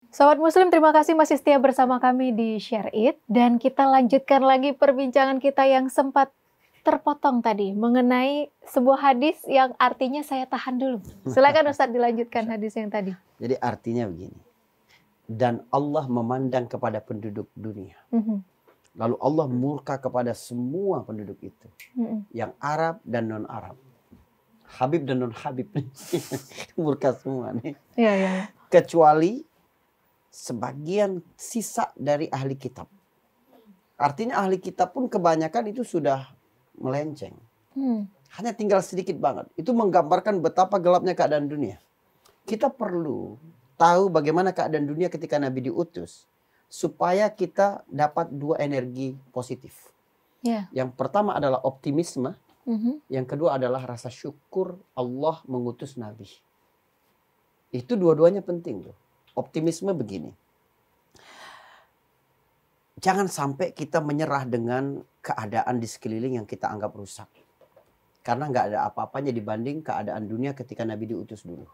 Sobat Muslim, terima kasih masih setia bersama kami di Share It. Dan kita lanjutkan lagi perbincangan kita yang sempat terpotong tadi mengenai sebuah hadis yang artinya saya tahan dulu. Silakan Ustadz dilanjutkan hadis yang tadi. Jadi artinya begini. Dan Allah memandang kepada penduduk dunia. Lalu Allah murka kepada semua penduduk itu. Yang Arab dan non-Arab. Habib dan non-Habib. Murka semua nih. Ya. Kecuali sebagian sisa dari ahli kitab. Artinya ahli kitab pun kebanyakan itu sudah melenceng. Hanya tinggal sedikit banget. Itu menggambarkan betapa gelapnya keadaan dunia. Kita perlu tahu bagaimana keadaan dunia ketika Nabi diutus. Supaya kita dapat dua energi positif. Yang pertama adalah optimisme. Yang kedua adalah rasa syukur Allah mengutus Nabi. Itu dua-duanya penting tuh. Optimisme begini. Jangan sampai kita menyerah dengan keadaan di sekeliling yang kita anggap rusak. Karena nggak ada apa-apanya dibanding keadaan dunia ketika Nabi diutus dulu.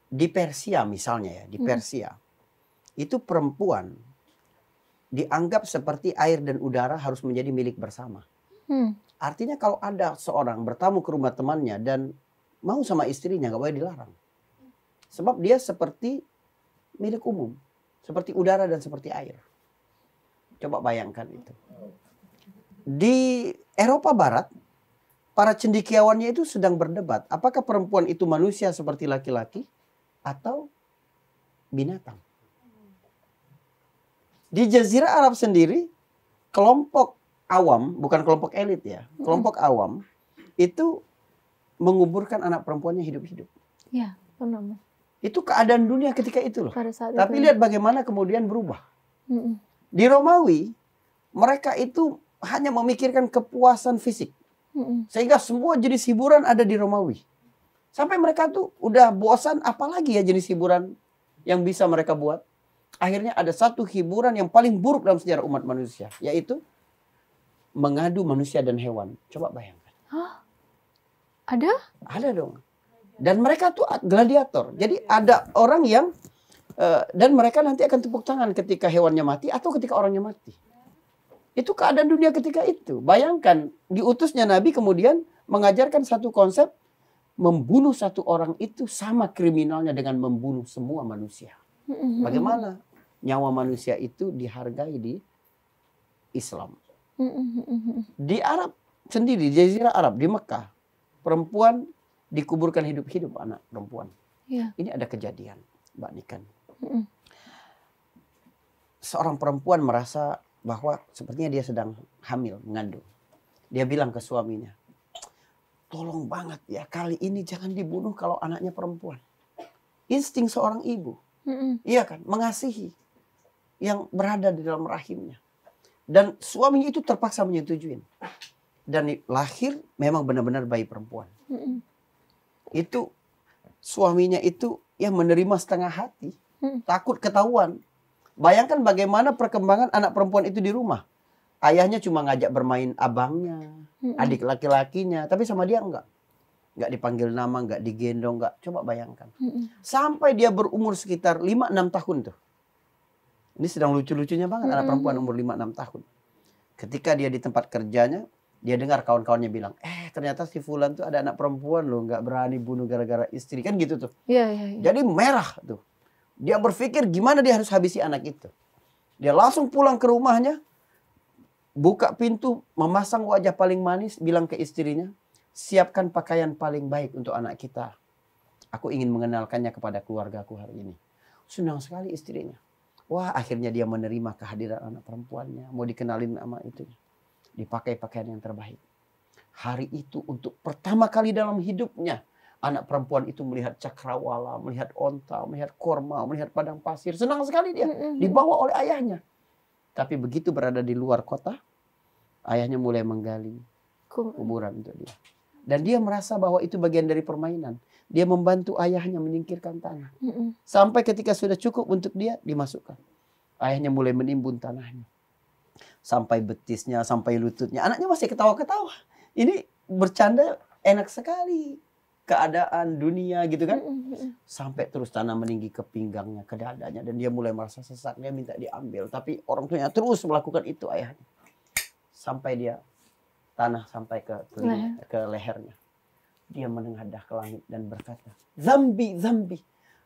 Di Persia misalnya ya, di Persia. Itu perempuan dianggap seperti air dan udara harus menjadi milik bersama. Artinya kalau ada seorang bertamu ke rumah temannya dan mau sama istrinya nggak boleh dilarang. Sebab dia seperti milik umum. Seperti udara dan seperti air. Coba bayangkan itu. Di Eropa Barat, para cendekiawannya itu sedang berdebat. Apakah perempuan itu manusia seperti laki-laki atau binatang? Di Jazirah Arab sendiri, kelompok awam, bukan kelompok elit ya. Kelompok awam itu menguburkan anak perempuannya hidup-hidup. Ya, benar. Itu keadaan dunia ketika itu loh. Tapi itu. lihat bagaimana kemudian berubah. Di Romawi, mereka itu hanya memikirkan kepuasan fisik. Sehingga semua jenis hiburan ada di Romawi. Sampai mereka tuh udah bosan, apalagi ya jenis hiburan yang bisa mereka buat. Akhirnya ada satu hiburan yang paling buruk dalam sejarah umat manusia. Yaitu mengadu manusia dan hewan. Coba bayangkan. Hah? Ada? Ada dong. Dan mereka tuh gladiator. Jadi ada orang yang dan mereka nanti akan tepuk tangan ketika hewannya mati atau ketika orangnya mati. Itu keadaan dunia ketika itu. Bayangkan diutusnya Nabi kemudian mengajarkan satu konsep membunuh satu orang itu sama kriminalnya dengan membunuh semua manusia. Bagaimana nyawa manusia itu dihargai di Islam. Di Arab sendiri, di Jazirah Arab, di Mekah, perempuan dikuburkan hidup-hidup anak perempuan. Ini ada kejadian, Mbak Niken. Seorang perempuan merasa bahwa sepertinya dia sedang hamil, mengandung. Dia bilang ke suaminya, tolong banget ya kali ini jangan dibunuh kalau anaknya perempuan. Insting seorang ibu. Iya kan, mengasihi yang berada di dalam rahimnya. Dan suaminya itu terpaksa menyetujui. Dan lahir memang benar-benar bayi perempuan. Itu suaminya itu yang menerima setengah hati. Takut ketahuan. Bayangkan bagaimana perkembangan anak perempuan itu di rumah. Ayahnya cuma ngajak bermain abangnya, adik laki-lakinya. Tapi sama dia enggak. Enggak dipanggil nama, enggak digendong, enggak. Coba bayangkan. Sampai dia berumur sekitar 5-6 tahun tuh. Ini sedang lucu-lucunya banget anak perempuan umur 5-6 tahun. Ketika dia di tempat kerjanya, dia dengar kawan-kawannya bilang, ternyata si Fulan tuh ada anak perempuan loh, nggak berani bunuh gara-gara istri. Kan gitu tuh. Jadi merah tuh. Dia berpikir gimana dia harus habisi anak itu. Dia langsung pulang ke rumahnya, buka pintu, memasang wajah paling manis, bilang ke istrinya, siapkan pakaian paling baik untuk anak kita. Aku ingin mengenalkannya kepada keluargaku hari ini. Senang sekali istrinya. Wah, akhirnya dia menerima kehadiran anak perempuannya. Mau dikenalin sama itu. Dipakai pakaian yang terbaik. Hari itu untuk pertama kali dalam hidupnya. Anak perempuan itu melihat cakrawala, melihat onta, melihat korma, melihat padang pasir. Senang sekali dia. Dibawa oleh ayahnya. Tapi begitu berada di luar kota, ayahnya mulai menggali kuburan untuk dia. Dan dia merasa bahwa itu bagian dari permainan. Dia membantu ayahnya menyingkirkan tanah. Sampai ketika sudah cukup untuk dia, dimasukkan. Ayahnya mulai menimbun tanahnya. Sampai betisnya, sampai lututnya. Anaknya masih ketawa-ketawa. Ini bercanda enak sekali. keadaan dunia gitu kan. Mm-mm. Sampai terus tanah meninggi ke pinggangnya, ke dadanya. Dan dia mulai merasa sesak, dia minta diambil. Tapi orang tuanya terus melakukan itu ayahnya. Sampai dia tanah sampai ke lehernya. Dia menengadah ke langit dan berkata, "Zambi, zambi.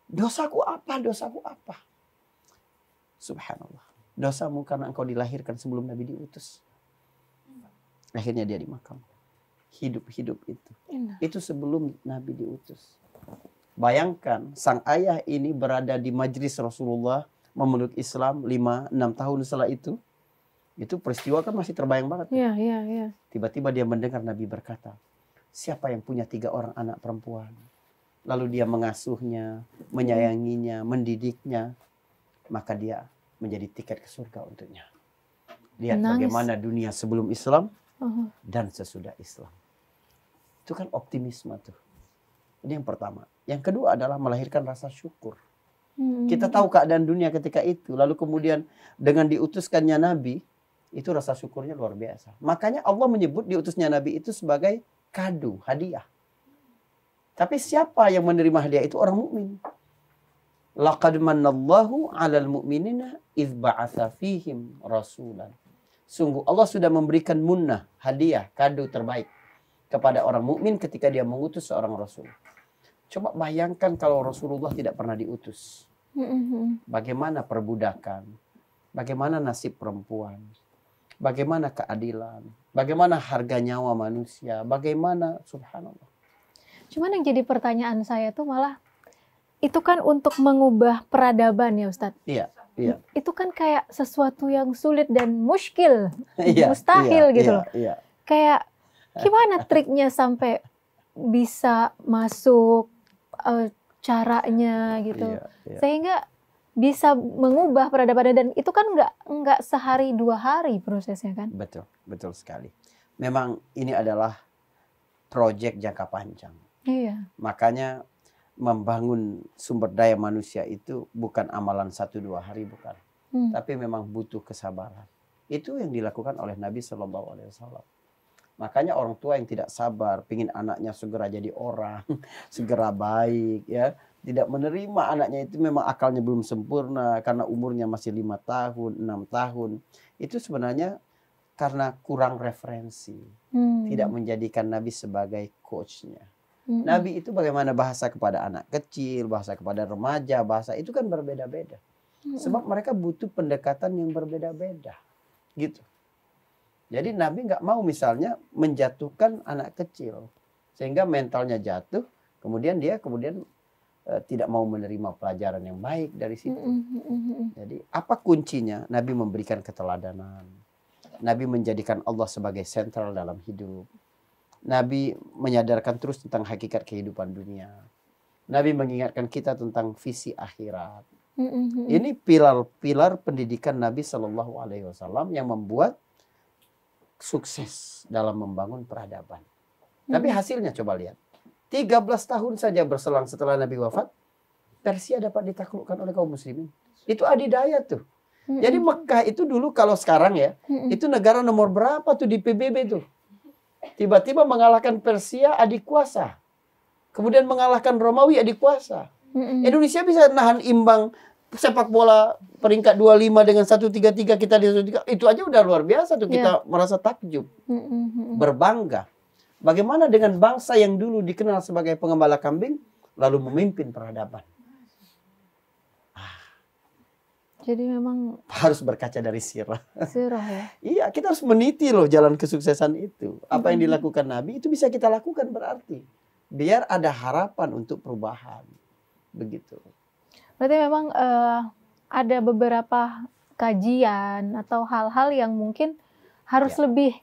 Dosaku apa? Dosaku apa?" Subhanallah. Dosamu karena engkau dilahirkan sebelum Nabi diutus. Akhirnya dia dimakam. Hidup-hidup itu. Itu sebelum Nabi diutus. Bayangkan sang ayah ini berada di majlis Rasulullah memeluk Islam 5-6 tahun setelah itu. Itu peristiwa kan masih terbayang banget. Iya. Tiba-tiba dia mendengar Nabi berkata, siapa yang punya 3 orang anak perempuan? Lalu dia mengasuhnya, menyayanginya, mendidiknya. Maka dia menjadi tiket ke surga untuknya. Lihat bagaimana dunia sebelum Islam dan sesudah Islam. Itu kan optimisme tuh. Ini yang pertama. Yang kedua adalah melahirkan rasa syukur. Kita tahu keadaan dunia ketika itu. Lalu kemudian dengan diutuskannya Nabi, itu rasa syukurnya luar biasa. Makanya Allah menyebut diutusnya Nabi itu sebagai kado, hadiah. Tapi siapa yang menerima hadiah itu? Orang mukmin. Laqad manallahu 'alal mu'minina idz ba'atsa fihim rasulan. Sungguh Allah sudah memberikan munnah, hadiah, kado terbaik kepada orang mukmin ketika dia mengutus seorang rasul. Coba bayangkan kalau Rasulullah tidak pernah diutus. Bagaimana perbudakan? Bagaimana nasib perempuan? Bagaimana keadilan? Bagaimana harga nyawa manusia? Bagaimana, subhanallah. Cuman yang jadi pertanyaan saya tuh malah, itu kan untuk mengubah peradaban ya Ustadz? Iya. Itu kan kayak sesuatu yang sulit dan muskil, mustahil gitu loh. Kayak gimana triknya sampai bisa masuk caranya gitu, sehingga bisa mengubah peradaban, dan itu kan nggak sehari 2 hari prosesnya kan? Betul sekali. Memang ini adalah proyek jangka panjang. Iya. Makanya membangun sumber daya manusia itu bukan amalan 1-2 hari, bukan. Tapi memang butuh kesabaran. Itu yang dilakukan oleh Nabi SAW. Makanya orang tua yang tidak sabar, pingin anaknya segera jadi orang, segera baik, ya, tidak menerima anaknya itu memang akalnya belum sempurna karena umurnya masih 5 tahun, 6 tahun. Itu sebenarnya karena kurang referensi, tidak menjadikan Nabi sebagai coachnya. Nabi itu bagaimana bahasa kepada anak kecil, bahasa kepada remaja, bahasa itu kan berbeda-beda. Sebab mereka butuh pendekatan yang berbeda-beda, gitu. Jadi Nabi nggak mau misalnya menjatuhkan anak kecil sehingga mentalnya jatuh, kemudian dia tidak mau menerima pelajaran yang baik dari situ. Jadi apa kuncinya? Nabi memberikan keteladanan. Nabi menjadikan Allah sebagai sentral dalam hidup. Nabi menyadarkan terus tentang hakikat kehidupan dunia. Nabi mengingatkan kita tentang visi akhirat. Ini pilar-pilar pendidikan Nabi Shallallahu Alaihi Wasallam yang membuat sukses dalam membangun peradaban. Tapi hasilnya coba lihat. 13 tahun saja berselang setelah Nabi wafat, Persia dapat ditaklukkan oleh kaum muslimin. Itu adidaya tuh. Jadi Mekah itu dulu kalau sekarang ya, itu negara nomor berapa tuh di PBB tuh. Tiba-tiba mengalahkan Persia adik kuasa. Kemudian mengalahkan Romawi adik kuasa. Indonesia bisa nahan imbang sepak bola peringkat 25 dengan 133, kita di 133. Itu aja udah luar biasa tuh, kita merasa takjub. Berbangga. Bagaimana dengan bangsa yang dulu dikenal sebagai pengembala kambing lalu memimpin peradaban? Jadi memang harus berkaca dari sirah. Sirah ya. Iya, kita harus meniti loh jalan kesuksesan itu. Apa yang dilakukan Nabi itu bisa kita lakukan berarti. Biar ada harapan untuk perubahan. Begitu. Berarti memang ada beberapa kajian atau hal-hal yang mungkin harus lebih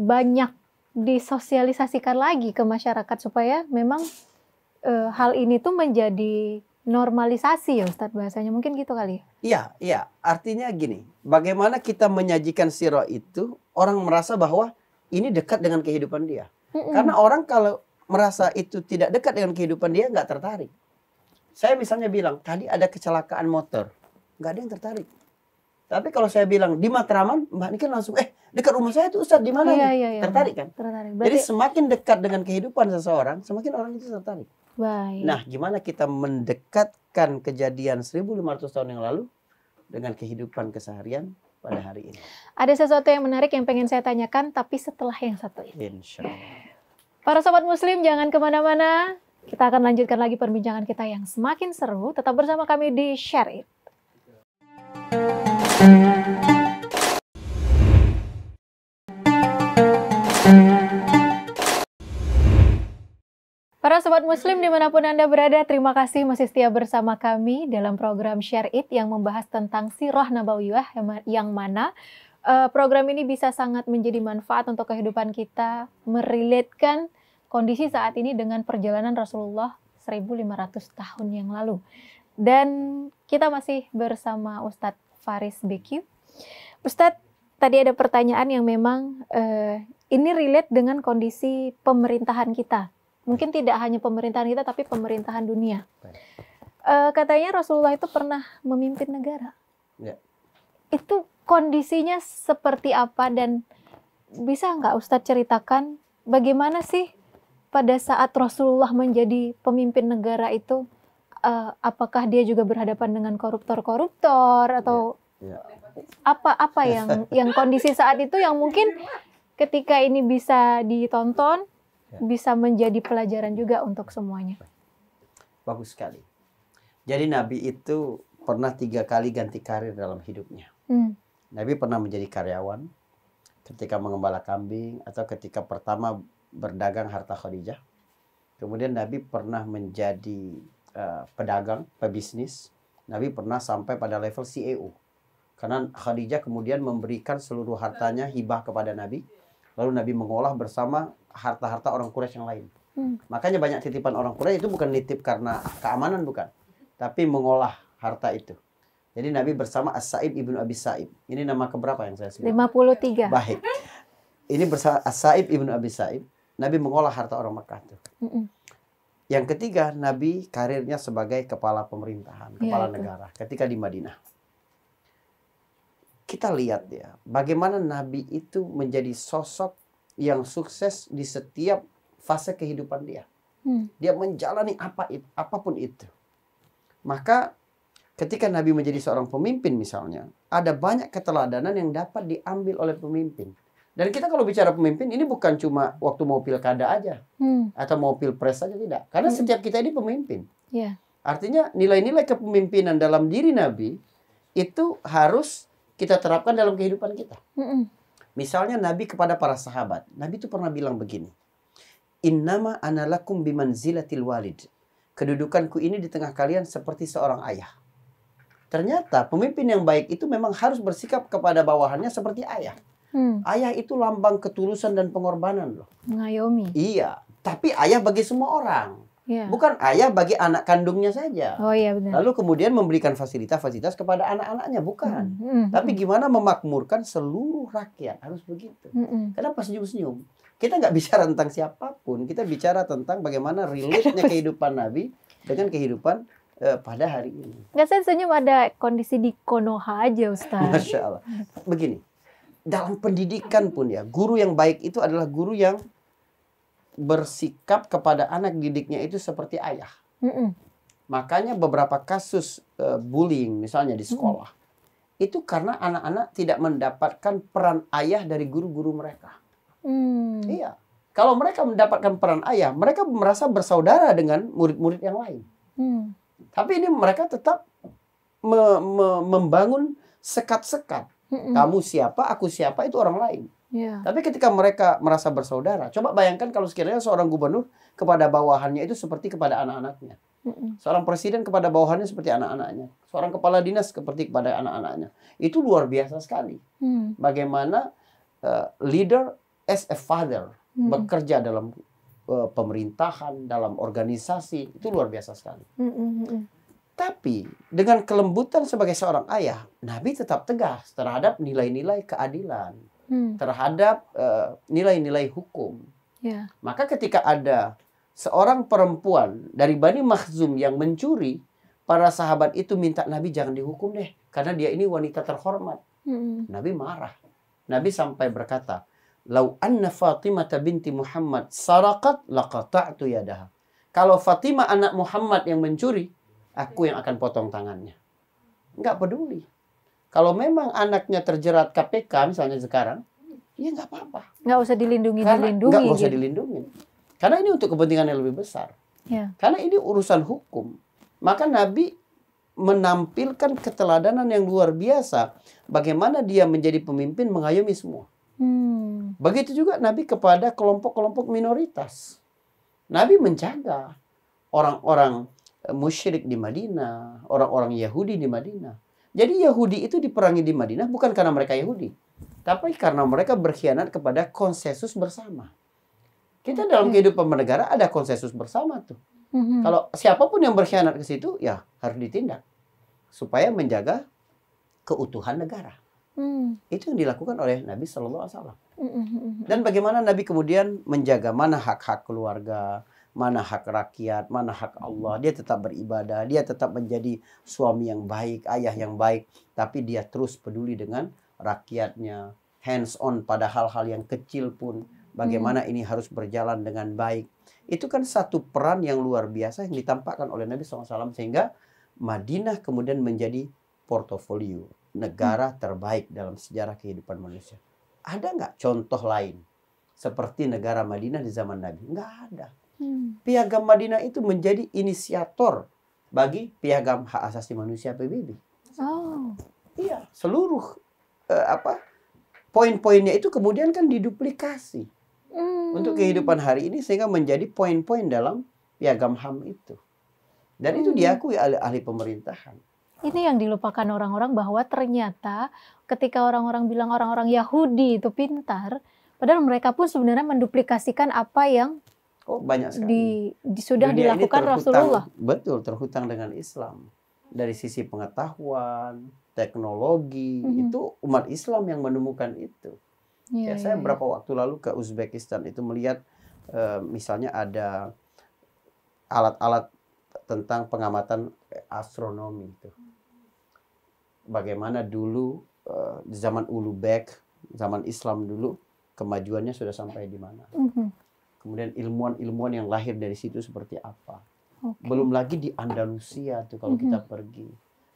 banyak disosialisasikan lagi ke masyarakat supaya memang hal ini tuh menjadi normalisasi ya Ustadz, bahasanya mungkin gitu kali ya? Iya. Artinya gini, bagaimana kita menyajikan sirah itu, orang merasa bahwa ini dekat dengan kehidupan dia. Karena orang kalau merasa itu tidak dekat dengan kehidupan dia, nggak tertarik. Saya misalnya bilang, tadi ada kecelakaan motor. Nggak ada yang tertarik. Tapi kalau saya bilang di Matraman, Mbak Niken langsung, dekat rumah saya itu Ustadz, di mana nih? Iya. Tertarik kan? Tertarik. Jadi Berarti, semakin dekat dengan kehidupan seseorang, semakin orang itu tertarik. baik. Nah, gimana kita mendekatkan kejadian 1500 tahun yang lalu dengan kehidupan keseharian pada hari ini? Ada sesuatu yang menarik yang pengen saya tanyakan, tapi setelah yang satu ini. Insya Allah. Para sobat muslim, jangan kemana-mana. Kita akan lanjutkan lagi perbincangan kita yang semakin seru. Tetap bersama kami di Share It. Para sobat muslim dimanapun Anda berada, terima kasih masih setia bersama kami dalam program Share It yang membahas tentang sirah nabawiyah, yang mana program ini bisa sangat menjadi manfaat untuk kehidupan kita, merelatekan kondisi saat ini dengan perjalanan Rasulullah 1500 tahun yang lalu. Dan kita masih bersama Ustadz Faris BQ. Ustadz, tadi ada pertanyaan yang memang ini relate dengan kondisi pemerintahan kita. Mungkin tidak hanya pemerintahan kita, tapi pemerintahan dunia. Katanya Rasulullah itu pernah memimpin negara. Ya. Itu kondisinya seperti apa, dan bisa nggak Ustadz ceritakan bagaimana sih pada saat Rasulullah menjadi pemimpin negara itu, apakah dia juga berhadapan dengan koruptor-koruptor atau apa yang kondisi saat itu yang mungkin ketika ini bisa ditonton, bisa menjadi pelajaran juga untuk semuanya. Bagus sekali. Jadi Nabi itu pernah 3 kali ganti karir dalam hidupnya. Nabi pernah menjadi karyawan ketika mengembala kambing atau ketika pertama berdagang harta Khadijah. Kemudian Nabi pernah menjadi pedagang, pebisnis. Nabi pernah sampai pada level CEO. Karena Khadijah kemudian memberikan seluruh hartanya hibah kepada Nabi. Lalu Nabi mengolah bersama harta-harta orang Quraisy yang lain. Makanya banyak titipan orang Quraisy itu bukan nitip karena keamanan, bukan. Tapi mengolah harta itu. Jadi Nabi bersama As-Sa'ib ibnu Abi Sa'ib. Ini nama keberapa yang saya sebut? 53. Baik. Ini bersama As-Sa'ib ibnu Abi Sa'ib. Nabi mengolah harta orang Mekah itu. Yang ketiga, Nabi karirnya sebagai kepala pemerintahan, kepala negara. Ketika di Madinah. Kita lihat ya, bagaimana Nabi itu menjadi sosok yang sukses di setiap fase kehidupan dia. Dia menjalani apapun itu. Maka ketika Nabi menjadi seorang pemimpin misalnya, ada banyak keteladanan yang dapat diambil oleh pemimpin. Dan kita kalau bicara pemimpin, ini bukan cuma waktu mau pilkada aja. Atau mau pilpres saja, tidak. Karena setiap kita ini pemimpin. Artinya nilai-nilai kepemimpinan dalam diri Nabi itu harus kita terapkan dalam kehidupan kita. Misalnya Nabi kepada para sahabat. Nabi itu pernah bilang begini. Innama analakum bimanzilatil walid. Kedudukanku ini di tengah kalian seperti seorang ayah. Ternyata pemimpin yang baik itu memang harus bersikap kepada bawahannya seperti ayah. Ayah itu lambang ketulusan dan pengorbanan loh. Mengayomi. Iya. Tapi ayah bagi semua orang. Bukan ayah bagi anak kandungnya saja. Oh iya benar. Lalu kemudian memberikan fasilitas-fasilitas kepada anak-anaknya, bukan. Tapi gimana memakmurkan seluruh rakyat, harus begitu. Kenapa senyum-senyum? Kita nggak bicara tentang siapapun, kita bicara tentang bagaimana relate-nya kehidupan Nabi dengan kehidupan pada hari ini. Nggak, saya senyum ada kondisi di Konoha aja, Ustaz. Masya Allah. Begini, dalam pendidikan pun ya, guru yang baik itu adalah guru yang bersikap kepada anak didiknya itu seperti ayah. Makanya beberapa kasus bullying misalnya di sekolah, itu karena anak-anak tidak mendapatkan peran ayah dari guru-guru mereka. Iya. Kalau mereka mendapatkan peran ayah, mereka merasa bersaudara dengan murid-murid yang lain. Tapi ini mereka tetap membangun sekat-sekat. Kamu siapa, aku siapa, itu orang lain. Tapi ketika mereka merasa bersaudara, coba bayangkan kalau sekiranya seorang gubernur kepada bawahannya itu seperti kepada anak-anaknya. Seorang presiden kepada bawahannya seperti anak-anaknya. Seorang kepala dinas seperti kepada anak-anaknya. Itu luar biasa sekali. Bagaimana leader as a father bekerja dalam pemerintahan, dalam organisasi, itu luar biasa sekali. Tapi dengan kelembutan sebagai seorang ayah, Nabi tetap tegas terhadap nilai-nilai keadilan, terhadap nilai-nilai hukum. Maka ketika ada seorang perempuan dari Bani Makhzum yang mencuri, para sahabat itu minta Nabi jangan dihukum deh, karena dia ini wanita terhormat. Nabi marah. Nabi sampai berkata, "Lau anna Fatimah binti Muhammad saraqat laqata'tu yadaha." Kalau Fatimah anak Muhammad yang mencuri, aku yang akan potong tangannya. Enggak peduli. Kalau memang anaknya terjerat KPK misalnya sekarang, ya nggak apa-apa. Nggak usah dilindungi. Nggak usah gitu. dilindungi. Karena ini untuk kepentingan yang lebih besar. Ya. Karena ini urusan hukum. Maka Nabi menampilkan keteladanan yang luar biasa. Bagaimana dia menjadi pemimpin mengayomi semua. Begitu juga Nabi kepada kelompok-kelompok minoritas. Nabi menjaga orang-orang musyrik di Madinah, orang-orang Yahudi di Madinah. Jadi Yahudi itu diperangi di Madinah bukan karena mereka Yahudi, tapi karena mereka berkhianat kepada konsensus bersama. Kita dalam kehidupan bernegara ada konsensus bersama tuh. Kalau siapapun yang berkhianat ke situ, ya harus ditindak supaya menjaga keutuhan negara. Itu yang dilakukan oleh Nabi Shallallahu Alaihi Wasallam. Dan bagaimana Nabi kemudian menjaga mana hak-hak keluarga, mana hak rakyat, mana hak Allah. Dia tetap beribadah, dia tetap menjadi suami yang baik, ayah yang baik, tapi dia terus peduli dengan rakyatnya, hands on pada hal-hal yang kecil pun. Bagaimana ini harus berjalan dengan baik. Itu kan satu peran yang luar biasa yang ditampakkan oleh Nabi SAW. Sehingga Madinah kemudian menjadi portofolio negara terbaik dalam sejarah kehidupan manusia. Ada nggak contoh lain seperti negara Madinah di zaman Nabi? Nggak ada. Piagam Madinah itu menjadi inisiator bagi piagam hak asasi manusia PBB. Oh. Iya, seluruh poin-poinnya itu kemudian kan diduplikasi untuk kehidupan hari ini sehingga menjadi poin-poin dalam piagam HAM itu. Dan itu diakui oleh ahli pemerintahan. Ini yang dilupakan orang-orang bahwa ternyata ketika orang-orang bilang orang-orang Yahudi itu pintar, padahal mereka pun sebenarnya menduplikasikan apa yang banyak sekali. Sudah Dunia dilakukan ini Rasulullah. Betul, terhutang dengan Islam. Dari sisi pengetahuan, teknologi, itu umat Islam yang menemukan itu. Saya beberapa waktu lalu ke Uzbekistan itu melihat misalnya ada alat-alat tentang pengamatan astronomi itu. Bagaimana dulu di zaman Ulubek, zaman Islam dulu kemajuannya sudah sampai di mana. Kemudian ilmuwan-ilmuwan yang lahir dari situ seperti apa. Belum lagi di Andalusia tuh kalau kita pergi.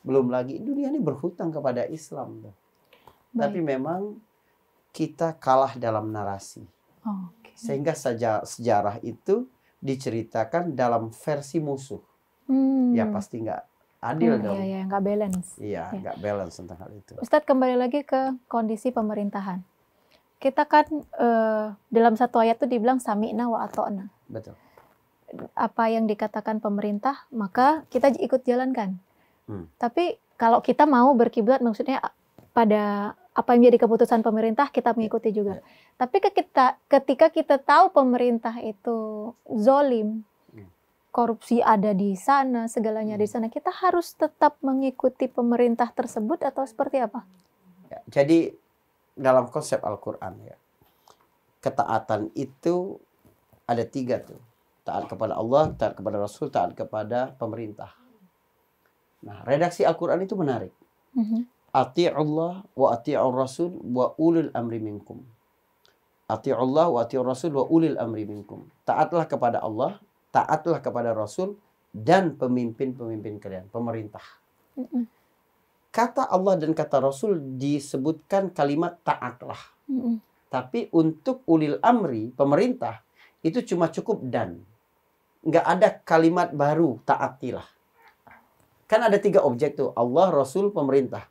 Belum lagi dunia ini berhutang kepada Islam tuh. Tapi memang kita kalah dalam narasi. Sehingga sejarah itu diceritakan dalam versi musuh. Ya pasti nggak adil dong. Iya, nggak balance. Iya, nggak balance tentang hal itu. Ustadz, kembali lagi ke kondisi pemerintahan. Kita kan dalam satu ayat itu dibilang sami'na wa ata'na. Betul. Apa yang dikatakan pemerintah, maka kita ikut jalankan. Tapi kalau kita mau berkiblat, maksudnya pada apa yang menjadi keputusan pemerintah, kita mengikuti juga. Tapi ketika kita tahu pemerintah itu zolim, korupsi ada di sana, segalanya di sana, kita harus tetap mengikuti pemerintah tersebut atau seperti apa? Ya, jadi dalam konsep Al-Quran ya, ketaatan itu ada 3 tuh. Taat kepada Allah, taat kepada Rasul, taat kepada pemerintah. Nah, redaksi Al-Quran itu menarik. Ati'ullah wa ati'ur Rasul wa ulil amri minkum. Ati'ullah wa ati'ur Rasul wa ulil amri minkum. Taatlah kepada Allah, taatlah kepada Rasul dan pemimpin-pemimpin kalian, pemerintah. Kata Allah dan kata Rasul disebutkan kalimat taatlah. Tapi untuk ulil amri, pemerintah, itu cuma cukup dan. Nggak ada kalimat baru, taatilah. Kan ada 3 objek tuh, Allah, Rasul, pemerintah.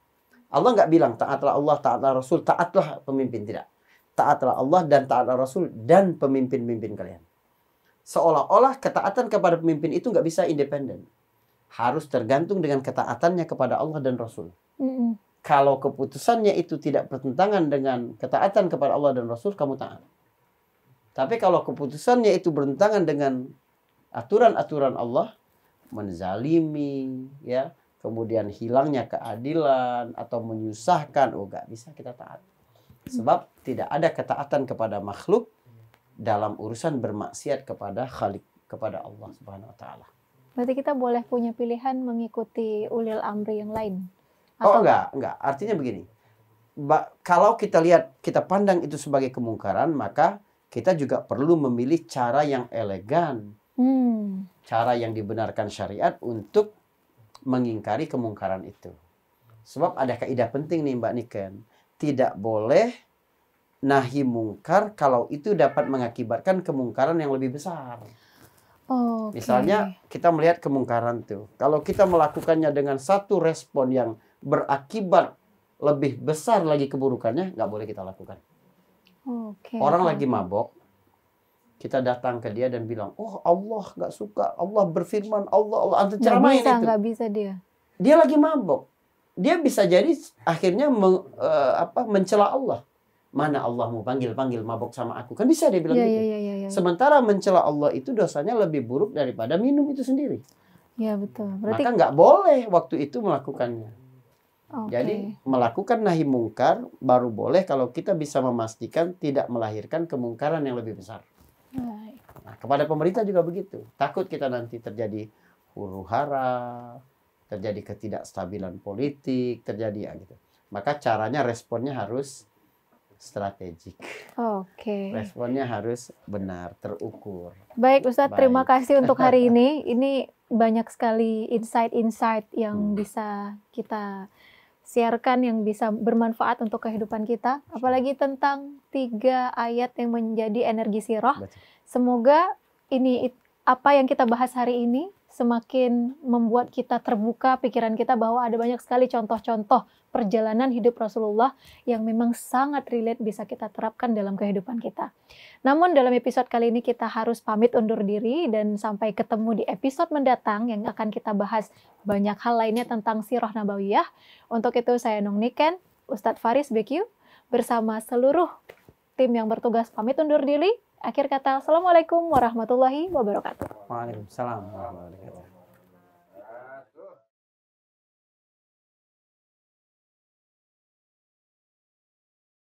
Allah nggak bilang taatlah Allah, taatlah Rasul, taatlah pemimpin. Tidak. Taatlah Allah dan taatlah Rasul dan pemimpin-pemimpin kalian. Seolah-olah ketaatan kepada pemimpin itu nggak bisa independen. Harus tergantung dengan ketaatannya kepada Allah dan Rasul. Kalau keputusannya itu tidak bertentangan dengan ketaatan kepada Allah dan Rasul, kamu taat. Tapi kalau keputusannya itu bertentangan dengan aturan-aturan Allah, menzalimi, ya, kemudian hilangnya keadilan atau menyusahkan, nggak bisa kita taat. Sebab tidak ada ketaatan kepada makhluk dalam urusan bermaksiat kepada Khalik, kepada Allah Subhanahu wa taala. Berarti kita boleh punya pilihan mengikuti ulil amri yang lain. Oh enggak. Artinya begini. Kalau kita lihat, kita pandang itu sebagai kemungkaran, maka kita juga perlu memilih cara yang elegan. Cara yang dibenarkan syariat untuk mengingkari kemungkaran itu. Sebab ada kaidah penting nih Mbak Niken. Tidak boleh nahi mungkar kalau itu dapat mengakibatkan kemungkaran yang lebih besar. Misalnya kita melihat kemungkaran tuh. Kalau kita melakukannya dengan satu respon yang berakibat lebih besar lagi keburukannya, nggak boleh kita lakukan. Orang lagi mabok, kita datang ke dia dan bilang, oh Allah nggak suka, Allah berfirman, Allah ceramain itu. Nggak bisa dia. Dia lagi mabok, dia bisa jadi akhirnya mencela Allah. Mana Allah mau panggil mabok sama aku, kan bisa dia bilang gitu. Sementara mencela Allah itu dosanya lebih buruk daripada minum itu sendiri. Ya betul. Berarti... Maka nggak boleh waktu itu melakukannya. Jadi melakukan nahi mungkar baru boleh kalau kita bisa memastikan tidak melahirkan kemungkaran yang lebih besar. Nah, kepada pemerintah juga begitu. Takut kita nanti terjadi huru-hara, terjadi ketidakstabilan politik, terjadi gitu. Maka caranya responnya harus strategik. Responnya harus benar, terukur. Baik Ustadz, terima kasih untuk hari ini. Ini banyak sekali insight-insight yang bisa kita siarkan, yang bisa bermanfaat untuk kehidupan kita. Apalagi tentang 3 ayat yang menjadi energi sirah. Semoga ini apa yang kita bahas hari ini semakin membuat kita terbuka pikiran kita bahwa ada banyak sekali contoh-contoh perjalanan hidup Rasulullah yang memang sangat relate bisa kita terapkan dalam kehidupan kita. Namun dalam episode kali ini kita harus pamit undur diri dan sampai ketemu di episode mendatang yang akan kita bahas banyak hal lainnya tentang Sirah Nabawiyah. Untuk itu saya Nung Niken, Ustadz Faris BQ bersama seluruh tim yang bertugas pamit undur diri. Akhir kata, Assalamualaikum warahmatullahi wabarakatuh. Waalaikumsalam warahmatullahi wabarakatuh.